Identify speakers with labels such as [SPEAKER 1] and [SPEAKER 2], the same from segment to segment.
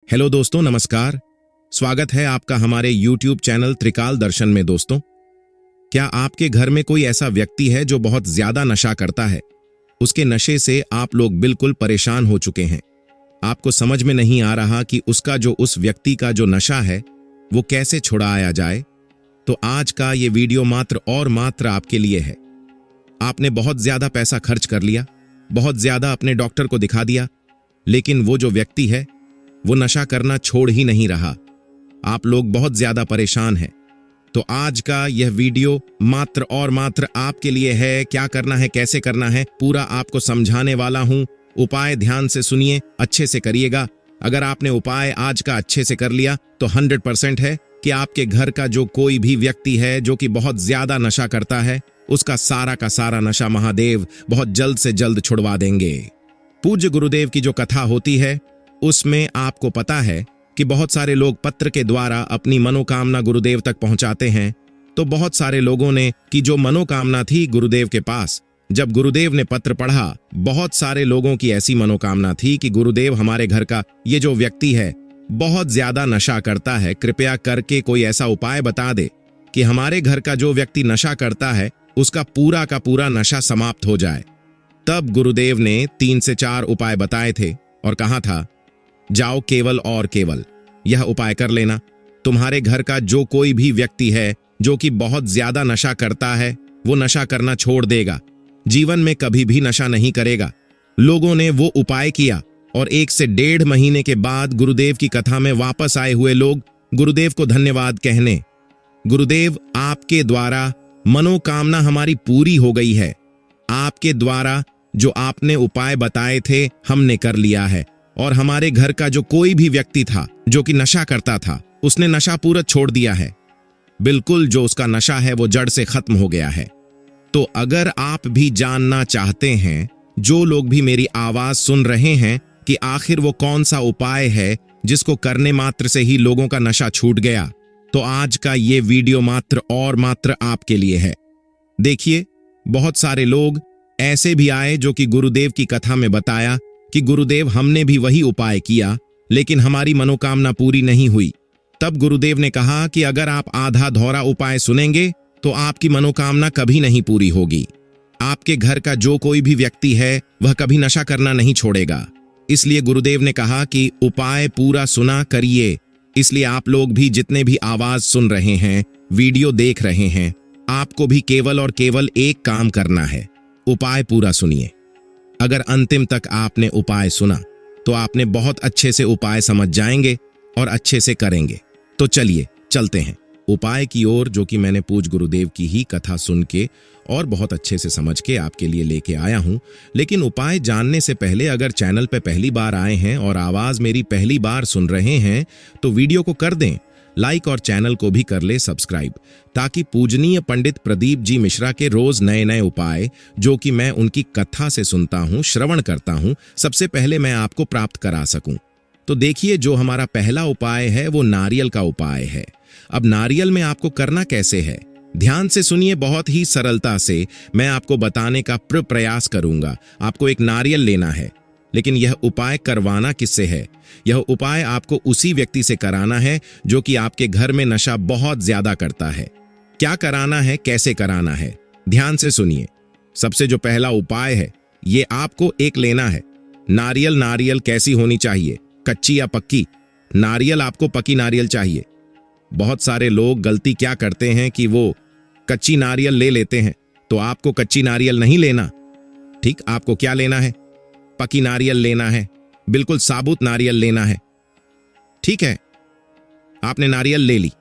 [SPEAKER 1] Hello दोस्तों, नमस्कार। स्वागत है आपका हमारे YouTube चैनल त्रिकाल दर्शन में। दोस्तों, क्या आपके घर में कोई ऐसा व्यक्ति है जो बहुत ज्यादा नशा करता है? उसके नशे से आप लोग बिल्कुल परेशान हो चुके हैं। आपको समझ में नहीं आ रहा कि उस व्यक्ति का जो नशा है वो कैसे छुड़ाया जाए। तो आज का ये वीडियो मात्र और मात्र आपके लिए है। आपने बहुत ज्यादा पैसा खर्च कर लिया, बहुत ज्यादा अपने डॉक्टर को दिखा दिया, लेकिन वो जो व्यक्ति है वो नशा करना छोड़ ही नहीं रहा। आप लोग बहुत ज्यादा परेशान हैं। तो आज का यह वीडियो मात्र और मात्र आपके लिए है। क्या करना है, कैसे करना है, पूरा आपको समझाने वाला हूं। उपाय ध्यान से सुनिए, अच्छे से करिएगा। अगर आपने उपाय आज का अच्छे से कर लिया तो 100% है कि आपके घर का जो कोई भी व्यक्ति है जो कि बहुत ज्यादा नशा करता है, उसका सारा का सारा नशा महादेव बहुत जल्द से जल्द छुड़वा देंगे। पूज्य गुरुदेव की जो कथा होती है उसमें आपको पता है कि बहुत सारे लोग पत्र के द्वारा अपनी मनोकामना गुरुदेव तक पहुंचाते हैं। तो बहुत सारे लोगों ने कि जो मनोकामना थी गुरुदेव के पास, जब गुरुदेव ने पत्र पढ़ा, बहुत सारे लोगों की ऐसी मनोकामना थी कि गुरुदेव, हमारे घर का ये जो व्यक्ति है बहुत ज्यादा नशा करता है, कृपया करके कोई ऐसा उपाय बता दे कि हमारे घर का जो व्यक्ति नशा करता है उसका पूरा का पूरा नशा समाप्त हो जाए। तब गुरुदेव ने 3 से 4 उपाय बताए थे और कहा था, जाओ केवल और केवल यह उपाय कर लेना। तुम्हारे घर का जो कोई भी व्यक्ति है जो कि बहुत ज्यादा नशा करता है वो नशा करना छोड़ देगा, जीवन में कभी भी नशा नहीं करेगा। लोगों ने वो उपाय किया और 1 से 1.5 महीने के बाद गुरुदेव की कथा में वापस आए हुए लोग गुरुदेव को धन्यवाद कहने, गुरुदेव आपके द्वारा मनोकामना हमारी पूरी हो गई है। आपके द्वारा जो आपने उपाय बताए थे हमने कर लिया है और हमारे घर का जो कोई भी व्यक्ति था जो कि नशा करता था उसने नशा पूरा छोड़ दिया है। बिल्कुल जो उसका नशा है वो जड़ से खत्म हो गया है। तो अगर आप भी जानना चाहते हैं, जो लोग भी मेरी आवाज सुन रहे हैं, कि आखिर वो कौन सा उपाय है जिसको करने मात्र से ही लोगों का नशा छूट गया, तो आज का ये वीडियो मात्र और मात्र आपके लिए है। देखिए, बहुत सारे लोग ऐसे भी आए जो कि गुरुदेव की कथा में बताया कि गुरुदेव हमने भी वही उपाय किया लेकिन हमारी मनोकामना पूरी नहीं हुई। तब गुरुदेव ने कहा कि अगर आप आधा धौरा उपाय सुनेंगे तो आपकी मनोकामना कभी नहीं पूरी होगी। आपके घर का जो कोई भी व्यक्ति है वह कभी नशा करना नहीं छोड़ेगा। इसलिए गुरुदेव ने कहा कि उपाय पूरा सुना करिए। इसलिए आप लोग भी जितने भी आवाज सुन रहे हैं, वीडियो देख रहे हैं, आपको भी केवल और केवल एक काम करना है, उपाय पूरा सुनिए। अगर अंतिम तक आपने उपाय सुना तो आपने बहुत अच्छे से उपाय समझ जाएंगे और अच्छे से करेंगे। तो चलिए चलते हैं उपाय की ओर, जो कि मैंने पूज्य गुरुदेव की ही कथा सुन के और बहुत अच्छे से समझ के आपके लिए लेके आया हूं। लेकिन उपाय जानने से पहले अगर चैनल पे पहली बार आए हैं और आवाज मेरी पहली बार सुन रहे हैं तो वीडियो को कर दें लाइक और चैनल को भी कर ले सब्सक्राइब, ताकि पूजनीय पंडित प्रदीप जी मिश्रा के रोज नए नए उपाय जो कि मैं उनकी कथा से सुनता हूं, श्रवण करता हूं, सबसे पहले मैं आपको प्राप्त करा सकूं। तो देखिए, जो हमारा पहला उपाय है वो नारियल का उपाय है। अब नारियल में आपको करना कैसे है, ध्यान से सुनिए। बहुत ही सरलता से मैं आपको बताने का प्रयास करूंगा। आपको एक नारियल लेना है, लेकिन यह उपाय करवाना किससे है? यह उपाय आपको उसी व्यक्ति से कराना है जो कि आपके घर में नशा बहुत ज्यादा करता है। क्या कराना है, कैसे कराना है, ध्यान से सुनिए। सबसे जो पहला उपाय है ये आपको एक लेना है नारियल। नारियल कैसी होनी चाहिए, कच्ची या पक्की? नारियल आपको पकी नारियल चाहिए। बहुत सारे लोग गलती क्या करते हैं कि वो कच्ची नारियल ले लेते हैं। तो आपको कच्ची नारियल नहीं लेना, ठीक? आपको क्या लेना है, पकी नारियल लेना है, बिल्कुल साबुत नारियल लेना है। ठीक है, आपने नारियल ले ली।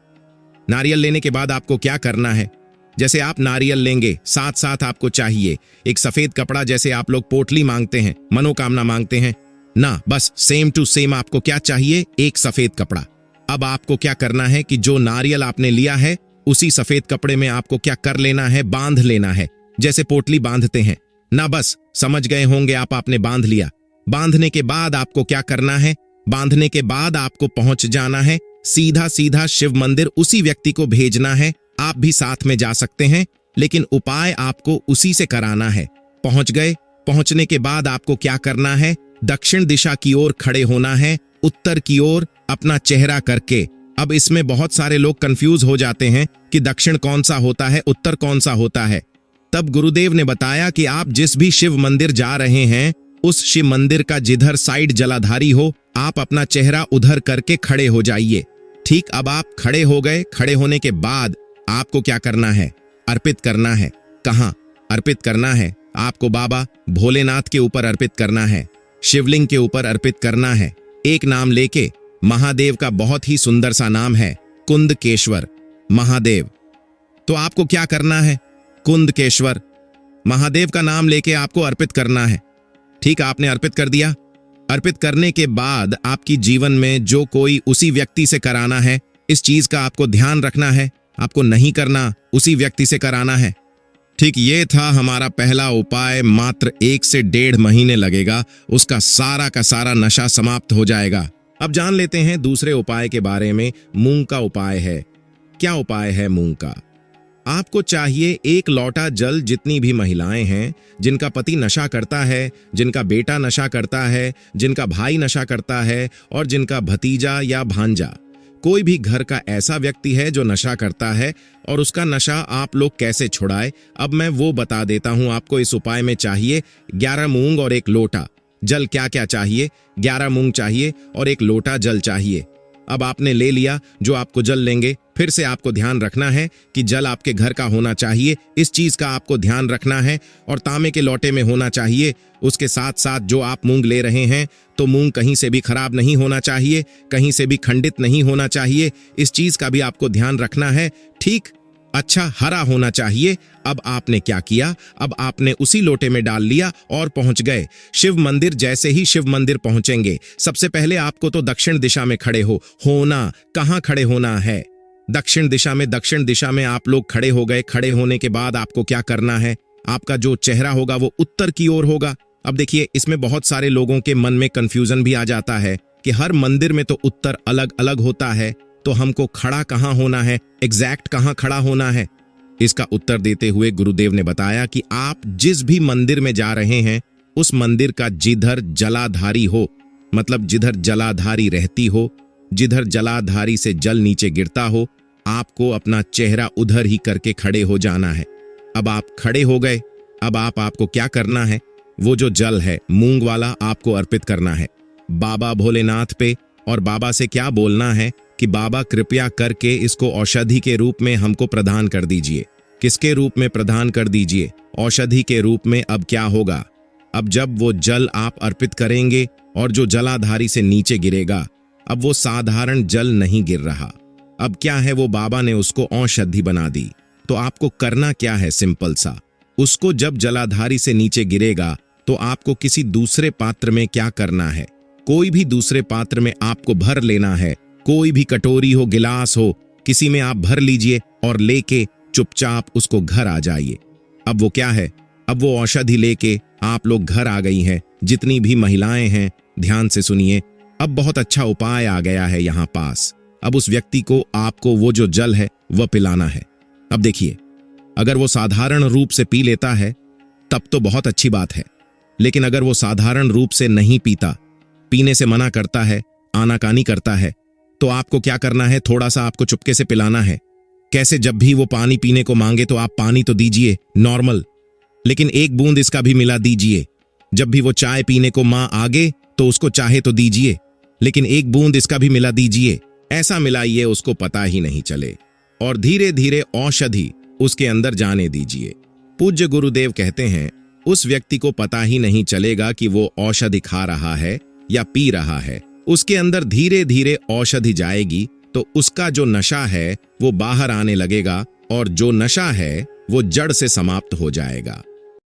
[SPEAKER 1] नारियल लेने के बाद आपको क्या करना है, जैसे आप नारियल लेंगे साथ साथ आपको चाहिए एक सफेद कपड़ा। जैसे आप लोग पोटली मांगते हैं, मनोकामना मांगते हैं ना, बस सेम टू सेम आपको क्या चाहिए, एक सफेद कपड़ा। अब आपको क्या करना है कि जो नारियल आपने लिया है उसी सफेद कपड़े में आपको क्या कर लेना है, बांध लेना है, जैसे पोटली बांधते हैं ना। बस समझ गए होंगे आप, आपने बांध लिया। बांधने के बाद आपको क्या करना है, बांधने के बाद आपको पहुंच जाना है सीधा सीधा शिव मंदिर, उसी व्यक्ति को भेजना है। आप भी साथ में जा सकते हैं, लेकिन उपाय आपको उसी से कराना है। पहुंच गए, पहुंचने के बाद आपको क्या करना है, दक्षिण दिशा की ओर खड़े होना है उत्तर की ओर अपना चेहरा करके। अब इसमें बहुत सारे लोग कंफ्यूज हो जाते हैं कि दक्षिण कौन सा होता है, उत्तर कौन सा होता है। तब गुरुदेव ने बताया कि आप जिस भी शिव मंदिर जा रहे हैं, उस शिव मंदिर का जिधर साइड जलाधारी हो, आप अपना चेहरा उधर करके खड़े हो जाइए। ठीक, अब आप खड़े हो गए। खड़े होने के बाद आपको क्या करना है? अर्पित करना है। कहाँ अर्पित करना है? आपको बाबा भोलेनाथ के ऊपर अर्पित करना है, शिवलिंग के ऊपर अर्पित करना है। एक नाम लेके, महादेव का बहुत ही सुंदर सा नाम है, कुंदकेश्वर महादेव। तो आपको क्या करना है? कुंदकेश्वर महादेव का नाम लेके आपको अर्पित करना है। ठीक, आपने अर्पित कर दिया। अर्पित करने के बाद आपकी जीवन में जो कोई उसी व्यक्ति से कराना है, इस चीज का आपको ध्यान रखना है। आपको नहीं करना, उसी व्यक्ति से कराना है। ठीक, ये था हमारा पहला उपाय। मात्र 1 से 1.5 महीने लगेगा, उसका सारा का सारा नशा समाप्त हो जाएगा। अब जान लेते हैं दूसरे उपाय के बारे में। मूंग का उपाय है। क्या उपाय है मूंग का? आपको चाहिए 1 लोटा जल। जितनी भी महिलाएं हैं जिनका पति नशा करता है, जिनका बेटा नशा करता है, जिनका भाई नशा करता है और जिनका भतीजा या भांजा, कोई भी घर का ऐसा व्यक्ति है जो नशा करता है और उसका नशा आप लोग कैसे छुड़ाए, अब मैं वो बता देता हूं आपको। इस उपाय में चाहिए 11 मूंग और 1 लोटा जल। क्या क्या चाहिए? 11 मूंग चाहिए और 1 लोटा जल चाहिए। अब आपने ले लिया जो आपको जल लेंगे। फिर से आपको ध्यान रखना है कि जल आपके घर का होना चाहिए, इस चीज का आपको ध्यान रखना है, और तांबे के लोटे में होना चाहिए। उसके साथ साथ जो आप मूंग ले रहे हैं, तो मूंग कहीं से भी खराब नहीं होना चाहिए, कहीं से भी खंडित नहीं होना चाहिए, इस चीज का भी आपको ध्यान रखना है। ठीक, अच्छा हरा होना चाहिए। अब आपने क्या किया? अब आपने उसी लोटे में डाल लिया और पहुंच गए शिव मंदिर। जैसे ही शिव मंदिर पहुंचेंगे, सबसे पहले आपको तो दक्षिण दिशा में खड़े होना। कहां खड़े होना है? दक्षिण दिशा में। दक्षिण दिशा में आप लोग खड़े हो गए। खड़े होने के बाद आपको क्या करना है? आपका जो चेहरा होगा वो उत्तर की ओर होगा। अब देखिए, इसमें बहुत सारे लोगों के मन में कंफ्यूजन भी आ जाता है कि हर मंदिर में तो उत्तर अलग अलग होता है, तो हमको खड़ा कहां होना है, एग्जैक्ट कहां खड़ा होना है? इसका उत्तर देते हुए गुरुदेव ने बताया कि आप जिस भी मंदिर में जा रहे हैं, उस मंदिर का जिधर जलाधारी हो, मतलब जिधर जलाधारी रहती हो, जिधर जलाधारी से जल नीचे गिरता हो, आपको अपना चेहरा उधर ही करके खड़े हो जाना है। अब आप खड़े हो गए। अब आपको क्या करना है? वो जो जल है मूंग वाला, आपको अर्पित करना है बाबा भोलेनाथ पे। और बाबा से क्या बोलना है कि बाबा कृपया करके इसको औषधि के रूप में हमको प्रदान कर दीजिए। किसके रूप में प्रदान कर दीजिए? औषधि के रूप में। अब क्या होगा? अब जब वो जल आप अर्पित करेंगे और जो जलाधारी से नीचे गिरेगा, अब वो साधारण जल नहीं गिर रहा। अब क्या है? वो बाबा ने उसको औषधि बना दी। तो आपको करना क्या है? सिंपल सा, उसको जब जलाधारी से नीचे गिरेगा तो आपको किसी दूसरे पात्र में क्या करना है? कोई भी दूसरे पात्र में आपको भर लेना है। कोई भी कटोरी हो, गिलास हो, किसी में आप भर लीजिए और लेके चुपचाप उसको घर आ जाइए। अब वो क्या है? अब वो औषधि लेके आप लोग घर आ गई हैं। जितनी भी महिलाएं हैं, ध्यान से सुनिए। अब बहुत अच्छा उपाय आ गया है यहाँ पास। अब उस व्यक्ति को आपको वो जो जल है वह पिलाना है। अब देखिए, अगर वो साधारण रूप से पी लेता है तब तो बहुत अच्छी बात है, लेकिन अगर वो साधारण रूप से नहीं पीता, पीने से मना करता है, आनाकानी करता है, तो आपको क्या करना है? थोड़ा सा आपको चुपके से पिलाना है। कैसे? जब भी वो पानी पीने को मांगे तो आप पानी तो दीजिए नॉर्मल, लेकिन 1 बूंद इसका भी मिला दीजिए। जब भी वो चाय पीने को मां आगे तो उसको चाहे तो दीजिए, लेकिन 1 बूंद इसका भी मिला दीजिए। ऐसा मिलाइए उसको पता ही नहीं चले, और धीरे धीरे औषधि उसके अंदर जाने दीजिए। पूज्य गुरुदेव कहते हैं, उस व्यक्ति को पता ही नहीं चलेगा कि वो औषधि खा रहा है या पी रहा है। उसके अंदर धीरे धीरे औषधि जाएगी तो उसका जो नशा है वो बाहर आने लगेगा, और जो नशा है वो जड़ से समाप्त हो जाएगा।